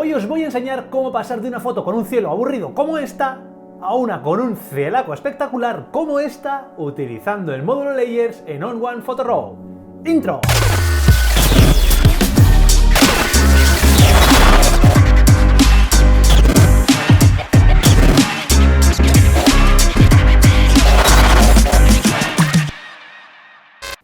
Hoy os voy a enseñar cómo pasar de una foto con un cielo aburrido como esta a una con un cielaco espectacular como esta utilizando el módulo Layers en ON1 Photo RAW. ¡Intro!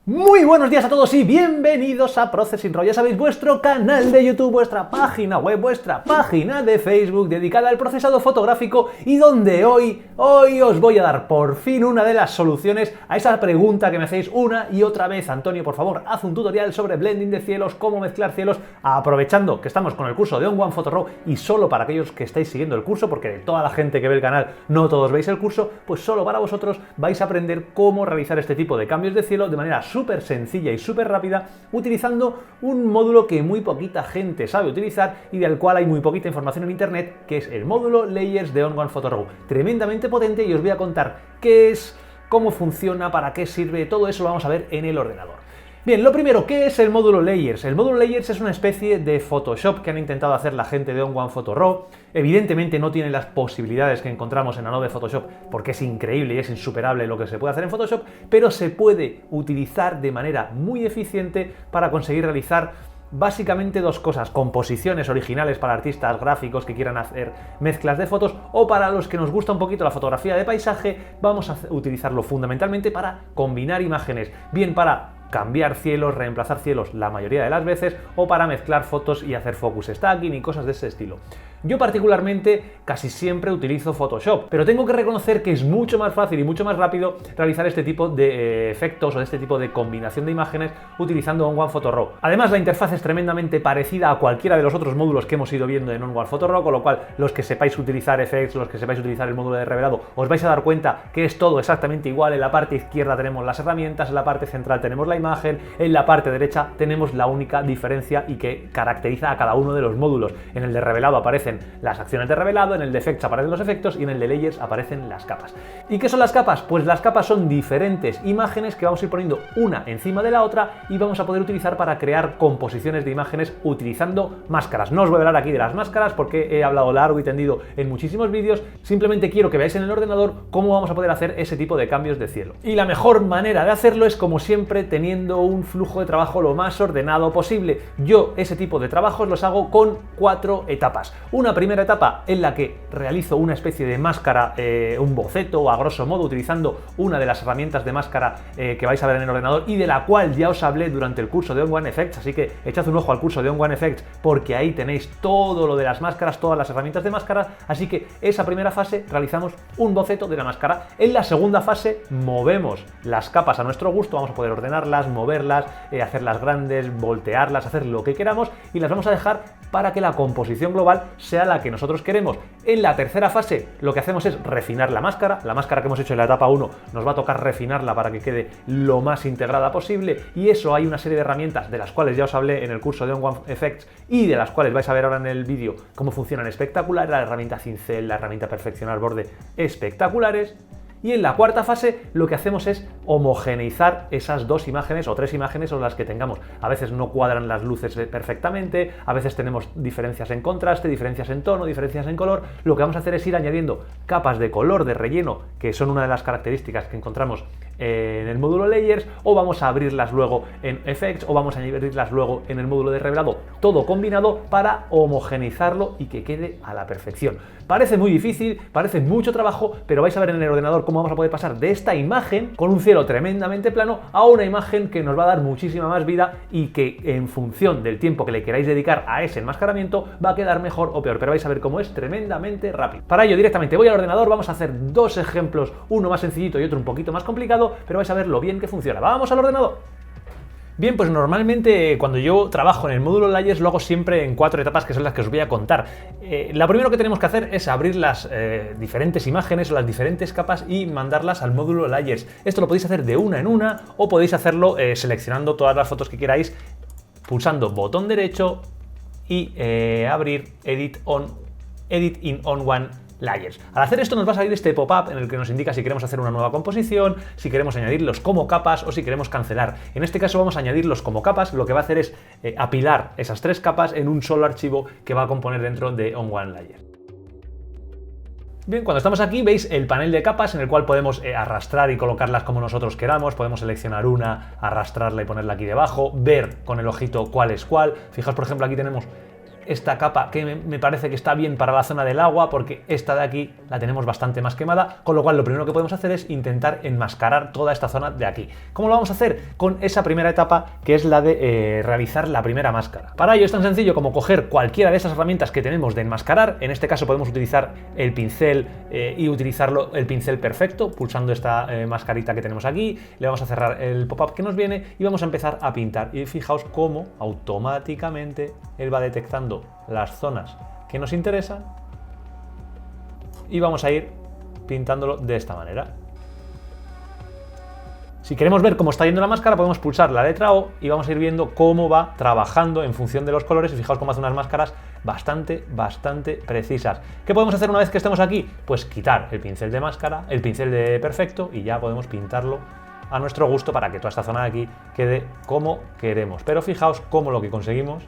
Muy buenos días a todos y bienvenidos a Processing RAW. Ya sabéis, vuestro canal de YouTube, vuestra página web, vuestra página de Facebook dedicada al procesado fotográfico y donde hoy os voy a dar por fin una de las soluciones a esa pregunta que me hacéis una y otra vez. Antonio, por favor, haz un tutorial sobre blending de cielos, cómo mezclar cielos, aprovechando que estamos con el curso de ON1 Photo RAW y solo para aquellos que estáis siguiendo el curso, porque de toda la gente que ve el canal no todos veis el curso, pues solo para vosotros vais a aprender cómo realizar este tipo de cambios de cielo de manera súper sencilla y súper rápida, utilizando un módulo que muy poquita gente sabe utilizar y del cual hay muy poquita información en internet, que es el módulo Layers de ON1 Photo RAW. Tremendamente potente y os voy a contar qué es, cómo funciona, para qué sirve, todo eso lo vamos a ver en el ordenador. Bien, lo primero, ¿qué es el módulo Layers? El módulo Layers es una especie de Photoshop que han intentado hacer la gente de ON1 Photo RAW. Evidentemente no tiene las posibilidades que encontramos en Adobe Photoshop porque es increíble y es insuperable lo que se puede hacer en Photoshop, pero se puede utilizar de manera muy eficiente para conseguir realizar básicamente dos cosas: composiciones originales para artistas gráficos que quieran hacer mezclas de fotos, o para los que nos gusta un poquito la fotografía de paisaje, vamos a utilizarlo fundamentalmente para combinar imágenes, bien para cambiar cielos, reemplazar cielos la mayoría de las veces, o para mezclar fotos y hacer focus stacking y cosas de ese estilo. Yo particularmente casi siempre utilizo Photoshop, pero tengo que reconocer que es mucho más fácil y mucho más rápido realizar este tipo de efectos o este tipo de combinación de imágenes utilizando ON1 Photo RAW. Además, la interfaz es tremendamente parecida a cualquiera de los otros módulos que hemos ido viendo en ON1 Photo RAW, con lo cual los que sepáis utilizar Effects, los que sepáis utilizar el módulo de revelado, os vais a dar cuenta que es todo exactamente igual. En la parte izquierda tenemos las herramientas, en la parte central tenemos la imagen, en la parte derecha tenemos la única diferencia y que caracteriza a cada uno de los módulos. En el de revelado aparecen las acciones de revelado, en el de Effects aparecen los efectos y en el de Layers aparecen las capas. ¿Y qué son las capas? Pues las capas son diferentes imágenes que vamos a ir poniendo una encima de la otra y vamos a poder utilizar para crear composiciones de imágenes utilizando máscaras. No os voy a hablar aquí de las máscaras porque he hablado largo y tendido en muchísimos vídeos, simplemente quiero que veáis en el ordenador cómo vamos a poder hacer ese tipo de cambios de cielo. Y la mejor manera de hacerlo es, como siempre, teniendo un flujo de trabajo lo más ordenado posible. Yo ese tipo de trabajos los hago con 4 etapas. Una primera etapa en la que realizo una especie de máscara, un boceto a grosso modo, utilizando una de las herramientas de máscara que vais a ver en el ordenador y de la cual ya os hablé durante el curso de ON1 Effects, así que echad un ojo al curso de ON1 Effects porque ahí tenéis todo lo de las máscaras, todas las herramientas de máscara. Así que esa primera fase realizamos un boceto de la máscara. En la segunda fase movemos las capas a nuestro gusto, vamos a poder ordenarlas, moverlas, hacerlas grandes, voltearlas, hacer lo que queramos y las vamos a dejar para que la composición global sea la que nosotros queremos. En la tercera fase lo que hacemos es refinar la máscara que hemos hecho en la etapa 1, nos va a tocar refinarla para que quede lo más integrada posible, y eso hay una serie de herramientas de las cuales ya os hablé en el curso de ON1 Effects y de las cuales vais a ver ahora en el vídeo cómo funcionan espectacular: la herramienta cincel, la herramienta perfeccionar borde, espectaculares. Y en la cuarta fase lo que hacemos es homogeneizar esas dos imágenes o tres imágenes o las que tengamos. A veces no cuadran las luces perfectamente, a veces tenemos diferencias en contraste, diferencias en tono, diferencias en color. Lo que vamos a hacer es ir añadiendo capas de color, de relleno, que son una de las características que encontramos en el módulo Layers, o vamos a abrirlas luego en Effects, o vamos a abrirlas luego en el módulo de revelado, todo combinado para homogeneizarlo y que quede a la perfección. Parece muy difícil, parece mucho trabajo, pero vais a ver en el ordenador cómo vamos a poder pasar de esta imagen con un cielo tremendamente plano a una imagen que nos va a dar muchísima más vida y que, en función del tiempo que le queráis dedicar a ese enmascaramiento, va a quedar mejor o peor, pero vais a ver cómo es tremendamente rápido. Para ello, directamente voy al ordenador, vamos a hacer dos ejemplos, uno más sencillito y otro un poquito más complicado, pero vais a ver lo bien que funciona. ¡Vamos al ordenador! Bien, pues normalmente cuando yo trabajo en el módulo Layers lo hago siempre en 4 etapas, que son las que os voy a contar. Lo primero que tenemos que hacer es abrir las diferentes imágenes o las diferentes capas y mandarlas al módulo Layers. Esto lo podéis hacer de una en una o podéis hacerlo seleccionando todas las fotos que queráis, pulsando botón derecho y abrir Edit in ON1 Layers. Al hacer esto nos va a salir este pop-up en el que nos indica si queremos hacer una nueva composición, si queremos añadirlos como capas o si queremos cancelar. En este caso vamos a añadirlos como capas, lo que va a hacer es apilar esas 3 capas en un solo archivo que va a componer dentro de OnOneLayer. Bien, cuando estamos aquí veis el panel de capas en el cual podemos arrastrar y colocarlas como nosotros queramos, podemos seleccionar una, arrastrarla y ponerla aquí debajo, ver con el ojito cuál es cuál. Fijaos, por ejemplo, aquí tenemos esta capa que me parece que está bien para la zona del agua porque esta de aquí la tenemos bastante más quemada, con lo cual lo primero que podemos hacer es intentar enmascarar toda esta zona de aquí. ¿Cómo lo vamos a hacer? Con esa primera etapa que es la de realizar la primera máscara. Para ello es tan sencillo como coger cualquiera de esas herramientas que tenemos de enmascarar. En este caso podemos utilizar el pincel y utilizarlo el pincel perfecto, pulsando esta mascarita que tenemos aquí. Le vamos a cerrar el pop-up que nos viene y vamos a empezar a pintar. Y fijaos cómo automáticamente él va detectando las zonas que nos interesan y vamos a ir pintándolo de esta manera. Si queremos ver cómo está yendo la máscara, podemos pulsar la letra O y vamos a ir viendo cómo va trabajando en función de los colores y fijaos cómo hace unas máscaras bastante precisas. ¿Qué podemos hacer una vez que estemos aquí? Pues quitar el pincel de máscara, el pincel de perfecto y ya podemos pintarlo a nuestro gusto para que toda esta zona de aquí quede como queremos. Pero fijaos cómo lo que conseguimos.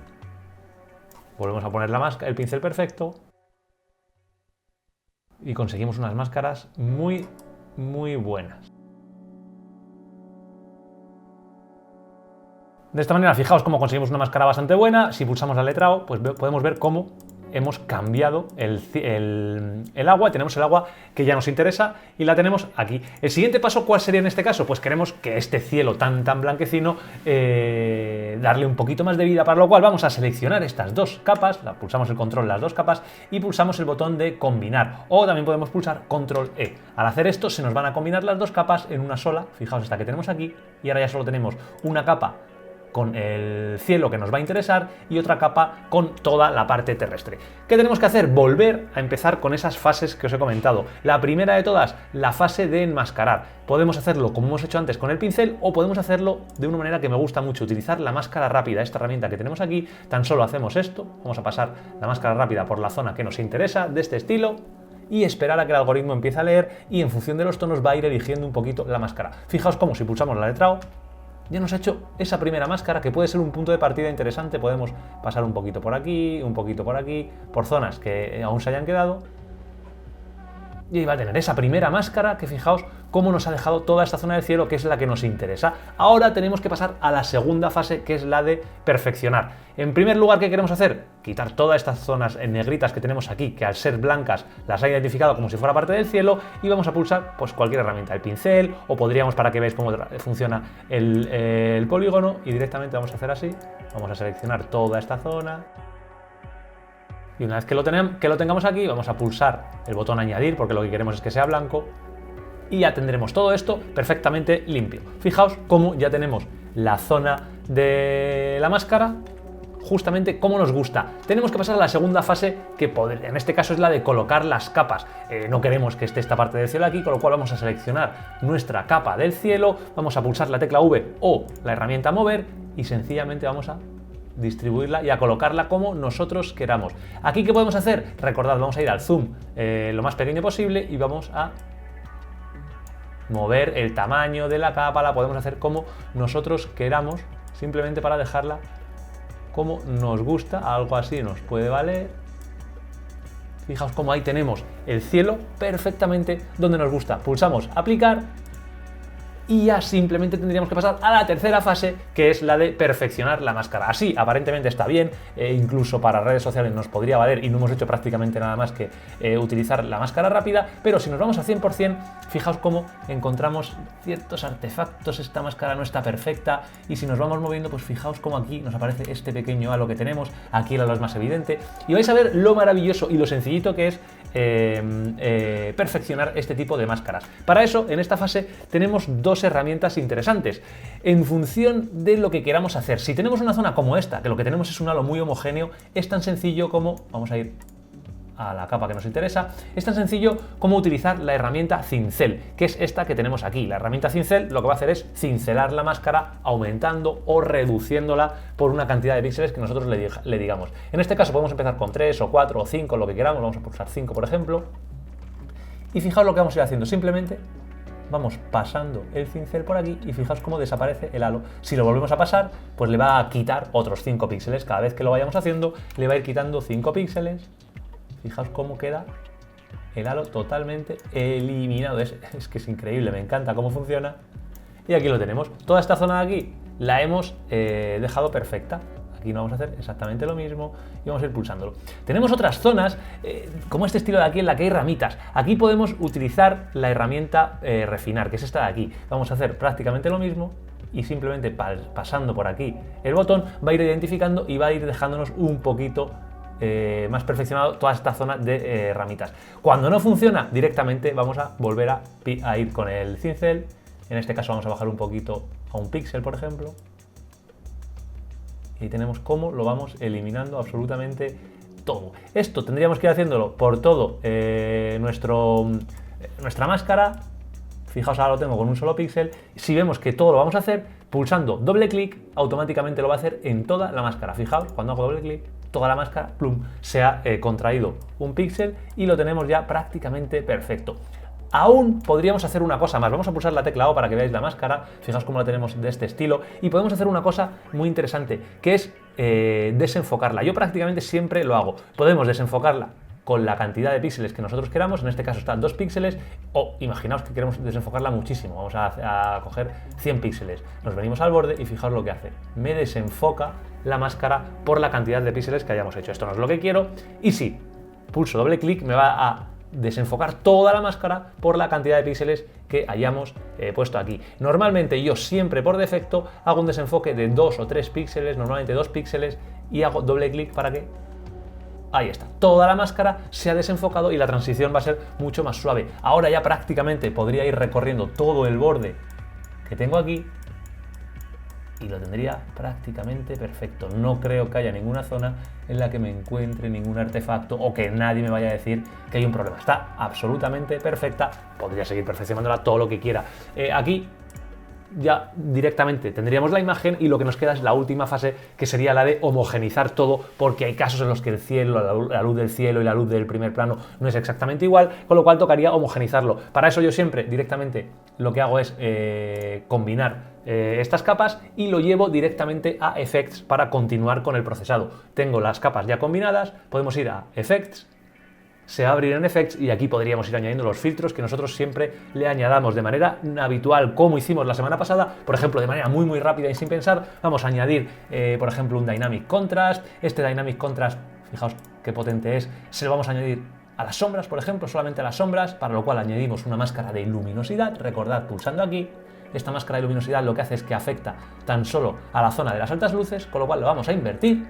Volvemos a poner la máscara, el pincel perfecto y conseguimos unas máscaras muy buenas. De esta manera, fijaos cómo conseguimos una máscara bastante buena. Si pulsamos la letra O, pues podemos ver cómo hemos cambiado el agua. Tenemos el agua que ya nos interesa y la tenemos aquí. El siguiente paso, ¿cuál sería en este caso? Pues queremos que este cielo tan blanquecino darle un poquito más de vida, para lo cual vamos a seleccionar estas 2 capas, pulsamos el control las 2 capas y pulsamos el botón de combinar, o también podemos pulsar control E. Al hacer esto se nos van a combinar las 2 capas en una sola. Fijaos esta que tenemos aquí y ahora ya solo tenemos una capa con el cielo que nos va a interesar y otra capa con toda la parte terrestre. ¿Qué tenemos que hacer? Volver a empezar con esas fases que os he comentado. La primera de todas, la fase de enmascarar. Podemos hacerlo como hemos hecho antes con el pincel o podemos hacerlo de una manera que me gusta mucho, utilizar la máscara rápida, esta herramienta que tenemos aquí. Tan solo hacemos esto, vamos a pasar la máscara rápida por la zona que nos interesa de este estilo y esperar a que el algoritmo empiece a leer y en función de los tonos va a ir eligiendo un poquito la máscara. Fijaos cómo si pulsamos la letra O ya nos ha hecho esa primera máscara que puede ser un punto de partida interesante. Podemos pasar un poquito por aquí, por zonas que aún se hayan quedado. Y ahí va a tener esa primera máscara que fijaos cómo nos ha dejado toda esta zona del cielo, que es la que nos interesa. Ahora tenemos que pasar a la segunda fase, que es la de perfeccionar. En primer lugar, ¿qué queremos hacer? Quitar todas estas zonas en negritas que tenemos aquí, que al ser blancas las ha identificado como si fuera parte del cielo, y vamos a pulsar pues cualquier herramienta, el pincel, o podríamos, para que veáis cómo funciona el polígono, y directamente vamos a hacer así, vamos a seleccionar toda esta zona. Y una vez que lo tengamos aquí, vamos a pulsar el botón añadir, porque lo que queremos es que sea blanco, y ya tendremos todo esto perfectamente limpio. Fijaos cómo ya tenemos la zona de la máscara justamente como nos gusta. Tenemos que pasar a la segunda fase, que en este caso es la de colocar las capas. No queremos que esté esta parte del cielo aquí, con lo cual vamos a seleccionar nuestra capa del cielo, vamos a pulsar la tecla V o la herramienta mover y sencillamente vamos a distribuirla y a colocarla como nosotros queramos. Aquí, ¿qué podemos hacer? Recordad, vamos a ir al zoom lo más pequeño posible y vamos a mover el tamaño de la capa. La podemos hacer como nosotros queramos, simplemente para dejarla como nos gusta. Algo así nos puede valer. Fijaos cómo ahí tenemos el cielo perfectamente donde nos gusta. Pulsamos aplicar y ya simplemente tendríamos que pasar a la tercera fase, que es la de perfeccionar la máscara. Así aparentemente está bien, incluso para redes sociales nos podría valer y no hemos hecho prácticamente nada más que utilizar la máscara rápida, pero si nos vamos al 100%, fijaos cómo encontramos ciertos artefactos. Esta máscara no está perfecta y si nos vamos moviendo, pues fijaos cómo aquí nos aparece este pequeño halo que tenemos, aquí el halo es más evidente y vais a ver lo maravilloso y lo sencillito que es perfeccionar este tipo de máscaras. Para eso, en esta fase tenemos 2 herramientas interesantes en función de lo que queramos hacer. Si tenemos una zona como esta, que lo que tenemos es un halo muy homogéneo, es tan sencillo como, vamos a ir a la capa que nos interesa, es tan sencillo como utilizar la herramienta cincel, que es esta que tenemos aquí. La herramienta cincel lo que va a hacer es cincelar la máscara aumentando o reduciéndola por una cantidad de píxeles que nosotros le digamos. En este caso podemos empezar con 3 o 4 o 5, lo que queramos. Vamos a pulsar 5, por ejemplo. Y fijaos lo que vamos a ir haciendo, simplemente vamos pasando el cincel por aquí y fijaos cómo desaparece el halo. Si lo volvemos a pasar, pues le va a quitar otros 5 píxeles. Cada vez que lo vayamos haciendo, le va a ir quitando 5 píxeles. Fijaos cómo queda el halo totalmente eliminado. Es que es increíble, me encanta cómo funciona. Y aquí lo tenemos. Toda esta zona de aquí la hemos dejado perfecta. Aquí no vamos a hacer exactamente lo mismo y vamos a ir pulsándolo. Tenemos otras zonas, como este estilo de aquí, en la que hay ramitas. Aquí podemos utilizar la herramienta refinar, que es esta de aquí. Vamos a hacer prácticamente lo mismo y simplemente pasando por aquí el botón va a ir identificando y va a ir dejándonos un poquito más perfeccionado toda esta zona de ramitas. Cuando no funciona, directamente vamos a volver a ir con el cincel. En este caso vamos a bajar un poquito a un píxel, por ejemplo. Y tenemos cómo lo vamos eliminando absolutamente todo. Esto tendríamos que ir haciéndolo por todo nuestra máscara. Fijaos, ahora lo tengo con un solo píxel. Si vemos que todo lo vamos a hacer, pulsando doble clic, automáticamente lo va a hacer en toda la máscara. Fijaos, cuando hago doble clic, toda la máscara, plum, se ha contraído un píxel y lo tenemos ya prácticamente perfecto. Aún podríamos hacer una cosa más. Vamos a pulsar la tecla O para que veáis la máscara. Fijaos cómo la tenemos de este estilo. Y podemos hacer una cosa muy interesante, que es desenfocarla. Yo prácticamente siempre lo hago. Podemos desenfocarla con la cantidad de píxeles que nosotros queramos. En este caso están 2 píxeles. O imaginaos que queremos desenfocarla muchísimo. Vamos a coger 100 píxeles. Nos venimos al borde y fijaos lo que hace. Me desenfoca la máscara por la cantidad de píxeles que hayamos hecho. Esto no es lo que quiero. Y si pulso doble clic, me va a desenfocar toda la máscara por la cantidad de píxeles que hayamos puesto aquí. Normalmente yo siempre por defecto hago un desenfoque de 2 o 3 píxeles, normalmente 2 píxeles, y hago doble clic para que ahí está, toda la máscara se ha desenfocado y la transición va a ser mucho más suave. Ahora ya prácticamente podría ir recorriendo todo el borde que tengo aquí y lo tendría prácticamente perfecto. No creo que haya ninguna zona en la que me encuentre ningún artefacto o que nadie me vaya a decir que hay un problema. Está absolutamente perfecta. Podría seguir perfeccionándola todo lo que quiera. Aquí ya directamente tendríamos la imagen y lo que nos queda es la última fase, que sería la de homogeneizar todo, porque hay casos en los que el cielo, la luz del cielo y la luz del primer plano no es exactamente igual, con lo cual tocaría homogeneizarlo. Para eso yo siempre directamente lo que hago es combinar estas capas y lo llevo directamente a Effects para continuar con el procesado. Tengo las capas ya combinadas, podemos ir a Effects, se va a abrir en Effects y aquí podríamos ir añadiendo los filtros que nosotros siempre le añadamos de manera habitual, como hicimos la semana pasada. Por ejemplo, de manera muy rápida y sin pensar, vamos a añadir, por ejemplo, un Dynamic Contrast. Este Dynamic Contrast, fijaos qué potente es, se lo vamos a añadir a las sombras, por ejemplo, solamente a las sombras, para lo cual añadimos una máscara de luminosidad. Recordad, pulsando aquí, esta máscara de luminosidad lo que hace es que afecta tan solo a la zona de las altas luces, con lo cual lo vamos a invertir.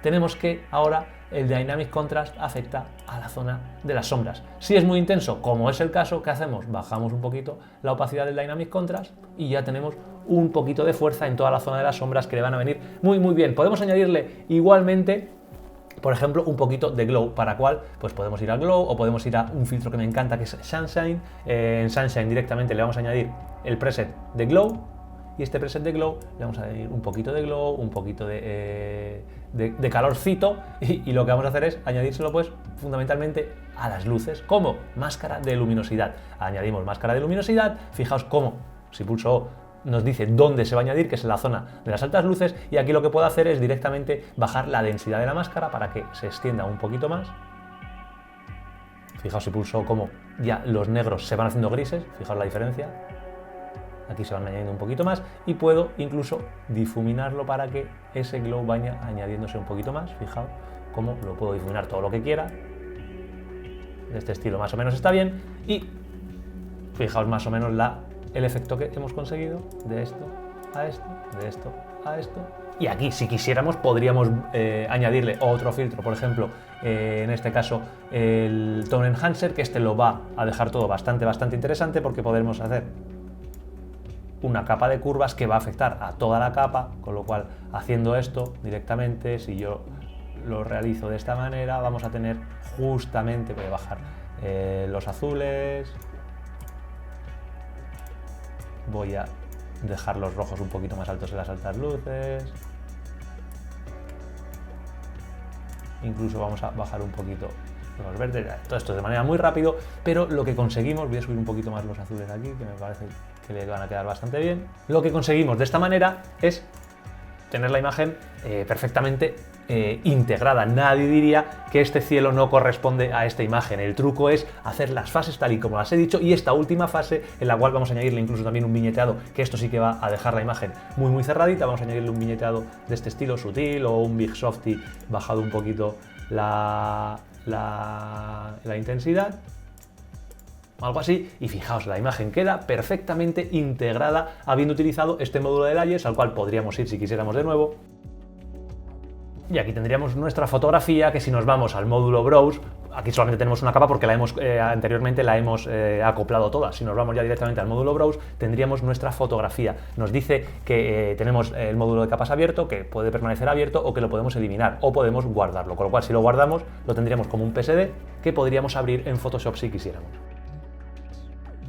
Tenemos que ahora el Dynamic Contrast afecta a la zona de las sombras. Si es muy intenso, como es el caso, ¿qué hacemos? Bajamos un poquito la opacidad del Dynamic Contrast y ya tenemos un poquito de fuerza en toda la zona de las sombras que le van a venir muy bien. Podemos añadirle igualmente, por ejemplo, un poquito de glow, para cual pues podemos ir a glow o podemos ir a un filtro que me encanta, que es Sunshine. En Sunshine directamente le vamos a añadir el preset de glow. Y este preset de glow le vamos a añadir un poquito de glow, un poquito de calorcito, y lo que vamos a hacer es añadírselo pues fundamentalmente a las luces como máscara de luminosidad. Añadimos máscara de luminosidad, fijaos cómo, si pulso O, nos dice dónde se va a añadir, que es en la zona de las altas luces, y aquí lo que puedo hacer es directamente bajar la densidad de la máscara para que se extienda un poquito más. Fijaos si pulso O cómo ya los negros se van haciendo grises, fijaos la diferencia. Aquí se van añadiendo un poquito más y puedo incluso difuminarlo para que ese glow vaya añadiéndose un poquito más. Fijaos cómo lo puedo difuminar todo lo que quiera. De este estilo más o menos está bien. Y fijaos más o menos el efecto que hemos conseguido de esto a esto, de esto a esto. Y aquí, si quisiéramos, podríamos añadirle otro filtro, por ejemplo, en este caso el Tone Enhancer, que este lo va a dejar todo bastante interesante, porque podremos hacer una capa de curvas que va a afectar a toda la capa, con lo cual haciendo esto directamente, si yo lo realizo de esta manera, vamos a tener justamente, voy a bajar los azules, voy a dejar los rojos un poquito más altos en las altas luces, incluso vamos a bajar un poquito los verdes, todo esto de manera muy rápido, pero lo que conseguimos, voy a subir un poquito más los azules aquí, que me parece que le van a quedar bastante bien. Lo que conseguimos de esta manera es tener la imagen perfectamente integrada. Nadie diría que este cielo no corresponde a esta imagen. El truco es hacer las fases tal y como las he dicho, y esta última fase, en la cual vamos a añadirle incluso también un viñeteado, que esto sí que va a dejar la imagen muy cerradita. Vamos a añadirle un viñeteado de este estilo sutil, o un Big Softy bajado un poquito la intensidad, algo así, y fijaos, la imagen queda perfectamente integrada habiendo utilizado este módulo de layers, al cual podríamos ir si quisiéramos de nuevo. Y aquí tendríamos nuestra fotografía, que si nos vamos al módulo Browse, aquí solamente tenemos una capa porque anteriormente la hemos acoplado toda. Si nos vamos ya directamente al módulo Browse, tendríamos nuestra fotografía. Nos dice que tenemos el módulo de capas abierto, que puede permanecer abierto, o que lo podemos eliminar, o podemos guardarlo. Con lo cual, si lo guardamos, lo tendríamos como un PSD que podríamos abrir en Photoshop si quisiéramos.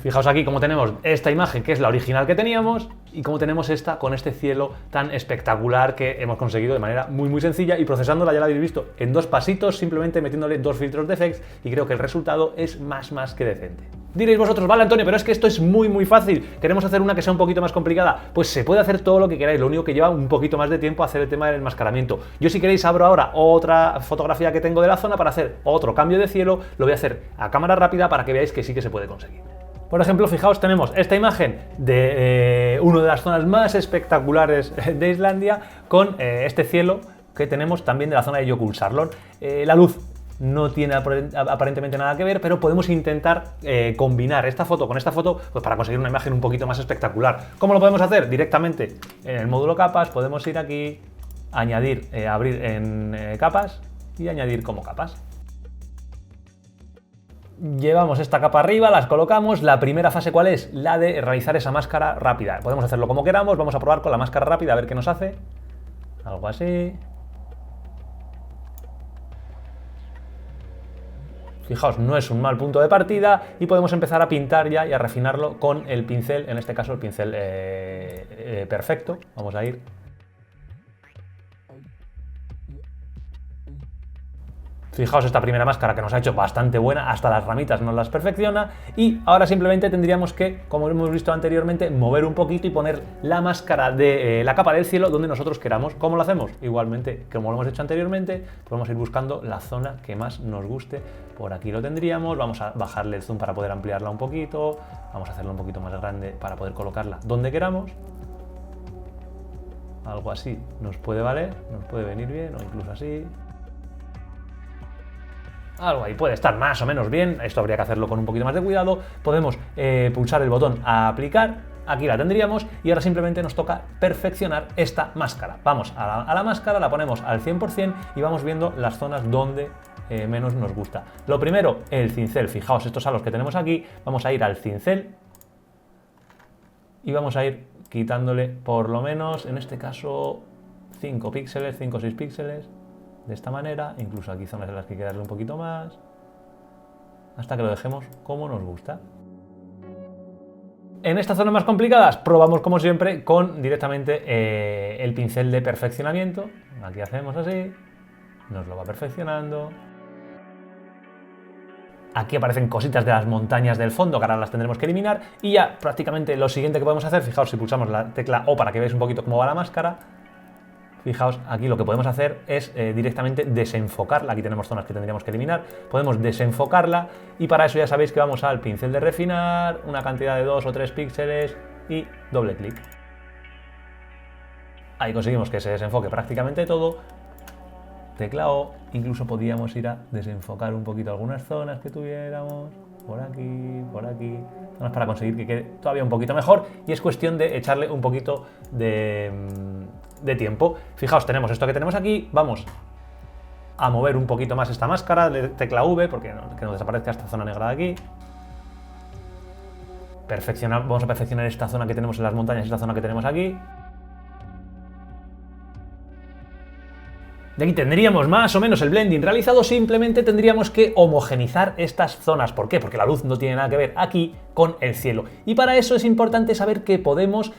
Fijaos aquí cómo tenemos esta imagen, que es la original que teníamos, y cómo tenemos esta con este cielo tan espectacular que hemos conseguido de manera muy sencilla, y procesándola ya la habéis visto en 2 pasitos, simplemente metiéndole 2 filtros de effects, y creo que el resultado es más que decente. Diréis vosotros, vale Antonio, pero es que esto es muy fácil, queremos hacer una que sea un poquito más complicada. Pues se puede hacer todo lo que queráis, lo único que lleva un poquito más de tiempo hacer el tema del enmascaramiento. Yo, si queréis, abro ahora otra fotografía que tengo de la zona para hacer otro cambio de cielo. Lo voy a hacer a cámara rápida para que veáis que sí que se puede conseguir. Por ejemplo, fijaos, tenemos esta imagen de una de las zonas más espectaculares de Islandia, con este cielo que tenemos también de la zona de Jökulsárlón. La luz no tiene aparentemente nada que ver, pero podemos intentar combinar esta foto con esta foto, pues para conseguir una imagen un poquito más espectacular. ¿Cómo lo podemos hacer? Directamente en el módulo capas, podemos ir aquí, añadir, abrir en capas y añadir como capas. Llevamos esta capa arriba, las colocamos. La primera fase, ¿cuál es? La de realizar esa máscara rápida. Podemos hacerlo como queramos, vamos a probar con la máscara rápida a ver qué nos hace. Algo así. Fijaos, no es un mal punto de partida, y podemos empezar a pintar ya y a refinarlo con el pincel, en este caso el pincel perfecto. Vamos a ir. Fijaos esta primera máscara, que nos ha hecho bastante buena, hasta las ramitas nos las perfecciona, y ahora simplemente tendríamos que, como hemos visto anteriormente, mover un poquito y poner la máscara de la capa del cielo donde nosotros queramos. ¿Cómo lo hacemos? Igualmente, como lo hemos hecho anteriormente, podemos ir buscando la zona que más nos guste. Por aquí lo tendríamos, vamos a bajarle el zoom para poder ampliarla un poquito, vamos a hacerla un poquito más grande para poder colocarla donde queramos. Algo así nos puede valer, nos puede venir bien, o incluso así. Algo ahí puede estar más o menos bien, esto habría que hacerlo con un poquito más de cuidado. Podemos pulsar el botón a aplicar, aquí la tendríamos, y ahora simplemente nos toca perfeccionar esta máscara. Vamos a la máscara, la ponemos al 100% y vamos viendo las zonas donde menos nos gusta. Lo primero, el cincel. Fijaos, estos halos que tenemos aquí, vamos a ir al cincel y vamos a ir quitándole por lo menos, en este caso, 5 píxeles, 5 o 6 píxeles. De esta manera, incluso aquí zonas en las que hay que darle un poquito más, hasta que lo dejemos como nos gusta. En estas zonas más complicadas, probamos como siempre con directamente el pincel de perfeccionamiento. Aquí hacemos así, nos lo va perfeccionando. Aquí aparecen cositas de las montañas del fondo, que ahora las tendremos que eliminar, y ya prácticamente lo siguiente que podemos hacer, fijaos, si pulsamos la tecla O para que veáis un poquito cómo va la máscara. Fijaos, aquí lo que podemos hacer es directamente desenfocarla. Aquí tenemos zonas que tendríamos que eliminar. Podemos desenfocarla, y para eso ya sabéis que vamos al pincel de refinar, una cantidad de 2 o 3 píxeles y doble clic. Ahí conseguimos que se desenfoque prácticamente todo. Tecla O, incluso podríamos ir a desenfocar un poquito algunas zonas que tuviéramos. Por aquí, zonas para conseguir que quede todavía un poquito mejor, y es cuestión de echarle un poquito de tiempo. Fijaos, tenemos esto que tenemos aquí, vamos a mover un poquito más esta máscara, de tecla V, porque que no desaparezca esta zona negra de aquí. Vamos a perfeccionar esta zona que tenemos en las montañas y esta zona que tenemos aquí. Y aquí tendríamos más o menos el blending realizado, simplemente tendríamos que homogeneizar estas zonas. ¿Por qué? Porque la luz no tiene nada que ver aquí con el cielo. Y para eso es importante saber que podemos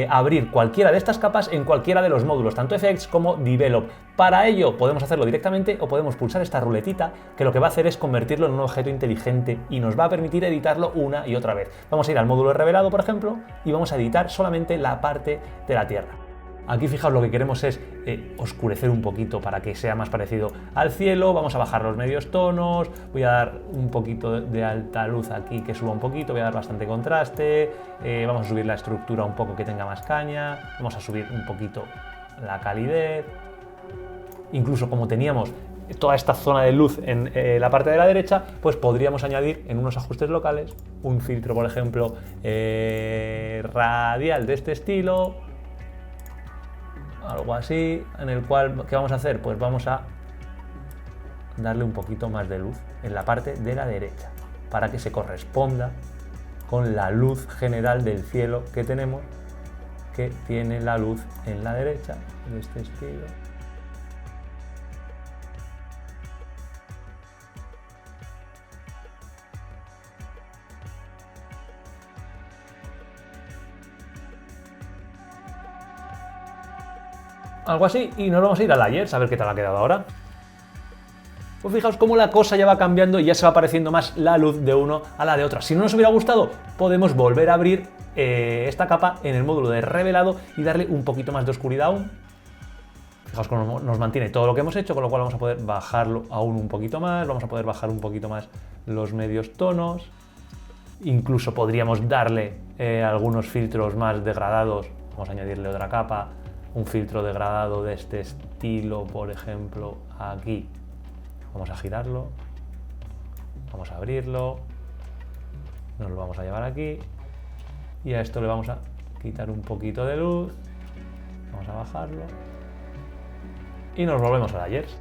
abrir cualquiera de estas capas en cualquiera de los módulos, tanto Effects como Develop. Para ello podemos hacerlo directamente o podemos pulsar esta ruletita que lo que va a hacer es convertirlo en un objeto inteligente y nos va a permitir editarlo una y otra vez. Vamos a ir al módulo de revelado, por ejemplo, y vamos a editar solamente la parte de la Tierra. Aquí fijaos, lo que queremos es oscurecer un poquito para que sea más parecido al cielo. Vamos a bajar los medios tonos, voy a dar un poquito de alta luz aquí que suba un poquito, voy a dar bastante contraste, vamos a subir la estructura un poco que tenga más caña, vamos a subir un poquito la calidez. Incluso como teníamos toda esta zona de luz en la parte de la derecha, pues podríamos añadir en unos ajustes locales un filtro, por ejemplo, radial de este estilo, algo así, en el cual, ¿qué vamos a hacer? Pues vamos a darle un poquito más de luz en la parte de la derecha, para que se corresponda con la luz general del cielo que tenemos, que tiene la luz en la derecha, de este estilo. Algo así, y nos vamos a ir a Layers a ver qué tal ha quedado ahora. Pues fijaos cómo la cosa ya va cambiando y ya se va pareciendo más la luz de uno a la de otra. Si no nos hubiera gustado, podemos volver a abrir esta capa en el módulo de revelado y darle un poquito más de oscuridad aún. Fijaos cómo nos mantiene todo lo que hemos hecho, con lo cual vamos a poder bajarlo aún un poquito más, vamos a poder bajar un poquito más los medios tonos. Incluso podríamos darle algunos filtros más degradados, vamos a añadirle otra capa. Un filtro degradado de este estilo, por ejemplo, aquí. Vamos a girarlo, vamos a abrirlo, nos lo vamos a llevar aquí y a esto le vamos a quitar un poquito de luz, vamos a bajarlo y nos volvemos a Layers.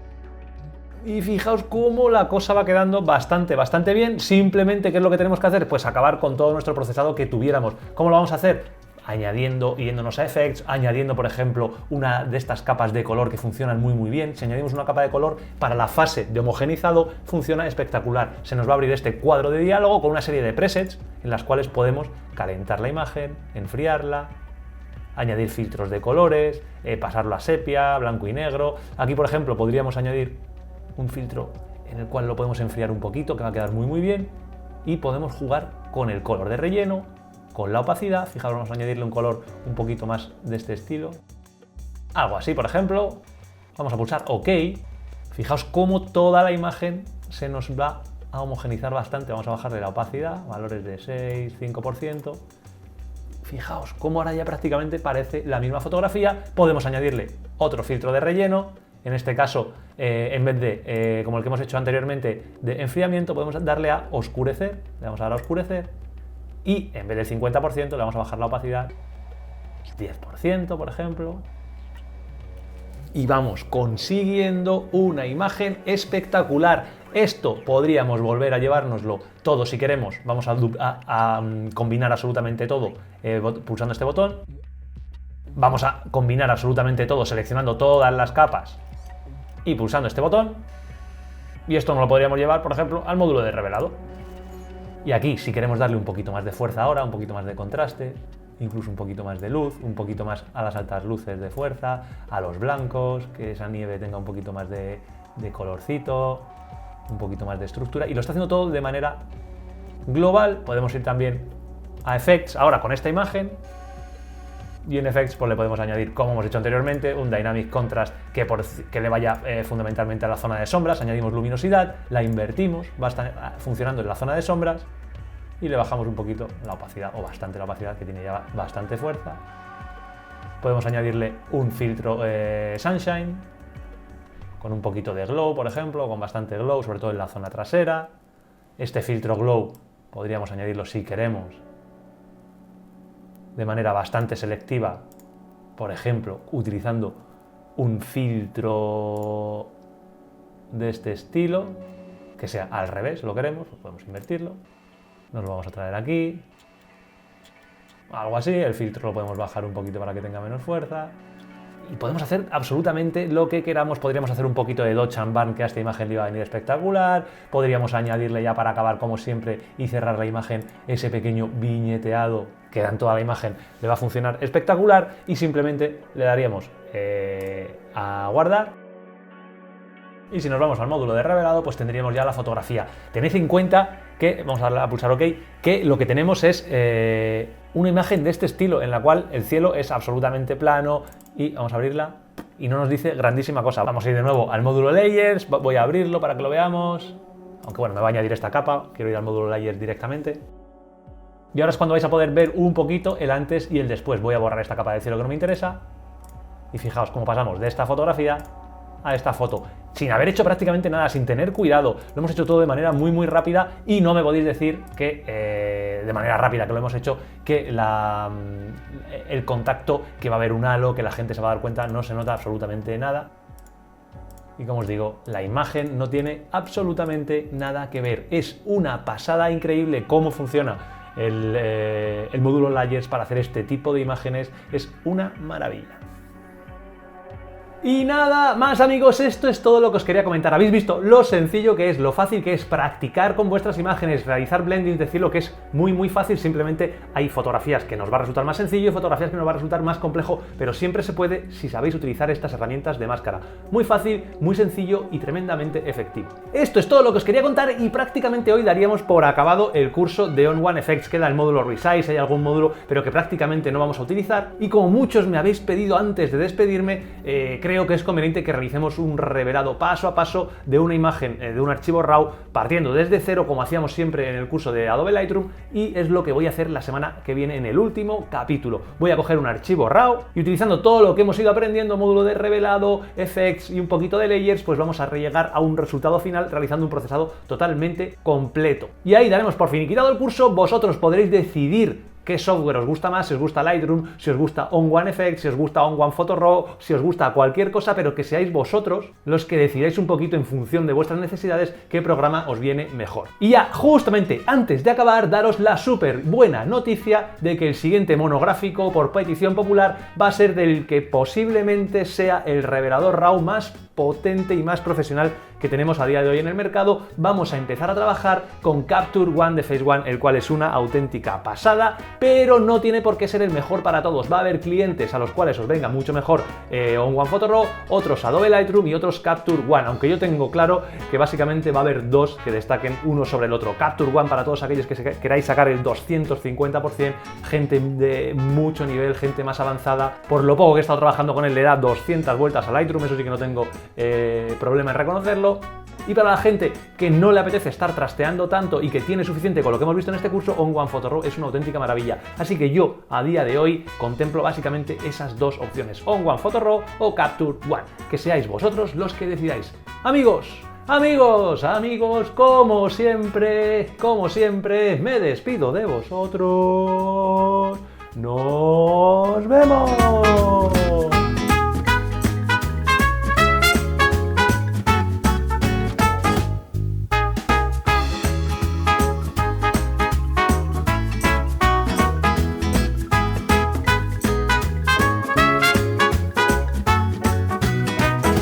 Y fijaos cómo la cosa va quedando bastante bien. Simplemente, ¿qué es lo que tenemos que hacer? Pues acabar con todo nuestro procesado que tuviéramos. ¿Cómo lo vamos a hacer? Añadiendo, yéndonos a Effects, añadiendo, por ejemplo, una de estas capas de color que funcionan muy bien. Si añadimos una capa de color para la fase de homogeneizado, funciona espectacular. Se nos va a abrir este cuadro de diálogo con una serie de presets en las cuales podemos calentar la imagen, enfriarla, añadir filtros de colores, pasarlo a sepia, blanco y negro. Aquí, por ejemplo, podríamos añadir un filtro en el cual lo podemos enfriar un poquito, que va a quedar muy bien, y podemos jugar con el color de relleno, con la opacidad. Fijaos, vamos a añadirle un color un poquito más de este estilo. Algo así, por ejemplo. Vamos a pulsar OK. Fijaos cómo toda la imagen se nos va a homogeneizar bastante. Vamos a bajarle la opacidad, valores de 6, 5%. Fijaos cómo ahora ya prácticamente parece la misma fotografía. Podemos añadirle otro filtro de relleno. En este caso, en vez de, como el que hemos hecho anteriormente, de enfriamiento, podemos darle a oscurecer. Le vamos a dar a oscurecer. Y en vez del 50% le vamos a bajar la opacidad 10%, por ejemplo. Y vamos consiguiendo una imagen espectacular. Esto podríamos volver a llevárnoslo todo si queremos. Vamos a combinar absolutamente todo pulsando este botón. Vamos a combinar absolutamente todo seleccionando todas las capas y pulsando este botón. Y esto nos lo podríamos llevar, por ejemplo, al módulo de revelado. Y aquí, si queremos darle un poquito más de fuerza ahora, un poquito más de contraste, incluso un poquito más de luz, un poquito más a las altas luces de fuerza, a los blancos, que esa nieve tenga un poquito más de colorcito, un poquito más de estructura, y lo está haciendo todo de manera global. Podemos ir también a Effects, ahora con esta imagen, y en Effects pues le podemos añadir, como hemos hecho anteriormente, un Dynamic Contrast que le vaya fundamentalmente a la zona de sombras. Añadimos luminosidad, la invertimos, va a estar funcionando en la zona de sombras y le bajamos un poquito la opacidad, o bastante la opacidad, que tiene ya bastante fuerza. Podemos añadirle un filtro Sunshine con un poquito de glow, por ejemplo, con bastante glow, sobre todo en la zona trasera. Este filtro glow podríamos añadirlo si queremos de manera bastante selectiva, por ejemplo, utilizando un filtro de este estilo, que sea al revés, lo queremos, podemos invertirlo, nos lo vamos a traer aquí, algo así. El filtro lo podemos bajar un poquito para que tenga menos fuerza, y podemos hacer absolutamente lo que queramos. Podríamos hacer un poquito de dodge and burn, que a esta imagen le iba a venir espectacular. Podríamos añadirle, ya para acabar como siempre y cerrar la imagen, ese pequeño viñeteado que da en toda la imagen, le va a funcionar espectacular, y simplemente le daríamos a guardar. Y si nos vamos al módulo de revelado, pues tendríamos ya la fotografía. Tened en cuenta que, vamos a darle a pulsar OK, que lo que tenemos es una imagen de este estilo, en la cual el cielo es absolutamente plano, y vamos a abrirla y no nos dice grandísima cosa. Vamos a ir de nuevo al módulo Layers, voy a abrirlo para que lo veamos, aunque bueno, me va a añadir esta capa, quiero ir al módulo Layers directamente. Y ahora es cuando vais a poder ver un poquito el antes y el después. Voy a borrar esta capa del cielo que no me interesa, y fijaos cómo pasamos de esta fotografía a esta foto, sin haber hecho prácticamente nada, sin tener cuidado. Lo hemos hecho todo de manera muy rápida, y no me podéis decir que de manera rápida que lo hemos hecho, que el contacto, que va a haber un halo, que la gente se va a dar cuenta, no se nota absolutamente nada. Y como os digo, la imagen no tiene absolutamente nada que ver. Es una pasada increíble cómo funciona el módulo Layers para hacer este tipo de imágenes. Es una maravilla. Y nada más, amigos, esto es todo lo que os quería comentar. Habéis visto lo sencillo que es, lo fácil que es practicar con vuestras imágenes, realizar blending, decirlo que es muy fácil. Simplemente hay fotografías que nos va a resultar más sencillo y fotografías que nos va a resultar más complejo, pero siempre se puede si sabéis utilizar estas herramientas de máscara. Muy fácil, muy sencillo y tremendamente efectivo. Esto es todo lo que os quería contar, y prácticamente hoy daríamos por acabado el curso de On-One Effects. Queda el módulo Resize, hay algún módulo, pero que prácticamente no vamos a utilizar, y como muchos me habéis pedido antes de despedirme, creo que es conveniente que realicemos un revelado paso a paso de una imagen, de un archivo RAW, partiendo desde cero, como hacíamos siempre en el curso de Adobe Lightroom, y es lo que voy a hacer la semana que viene en el último capítulo. Voy a coger un archivo RAW y, utilizando todo lo que hemos ido aprendiendo, módulo de revelado, effects y un poquito de layers, pues vamos a llegar a un resultado final realizando un procesado totalmente completo. Y ahí daremos por finiquitado el curso. Vosotros podréis decidir qué software os gusta más, si os gusta Lightroom, si os gusta On-One Effects, si os gusta On-One Photo RAW, si os gusta cualquier cosa, pero que seáis vosotros los que decidáis un poquito en función de vuestras necesidades qué programa os viene mejor. Y ya, justamente antes de acabar, daros la súper buena noticia de que el siguiente monográfico, por petición popular, va a ser del que posiblemente sea el revelador RAW más potente y más profesional que tenemos a día de hoy en el mercado. Vamos a empezar a trabajar con Capture One de Phase One, el cual es una auténtica pasada, pero no tiene por qué ser el mejor para todos. Va a haber clientes a los cuales os venga mucho mejor On-One Photo RAW, otros Adobe Lightroom y otros Capture One, aunque yo tengo claro que básicamente va a haber dos que destaquen uno sobre el otro. Capture One para todos aquellos que queráis sacar el 250%, gente de mucho nivel, gente más avanzada. Por lo poco que he estado trabajando con él, le da 200 vueltas a Lightroom, eso sí que no tengo problema en reconocerlo. Y para la gente que no le apetece estar trasteando tanto y que tiene suficiente con lo que hemos visto en este curso, On-One Photo RAW es una auténtica maravilla. Así que yo, a día de hoy, contemplo básicamente esas dos opciones, On-One Photo RAW o Capture One. Que seáis vosotros los que decidáis. Amigos, como siempre, me despido de vosotros. ¡Nos vemos!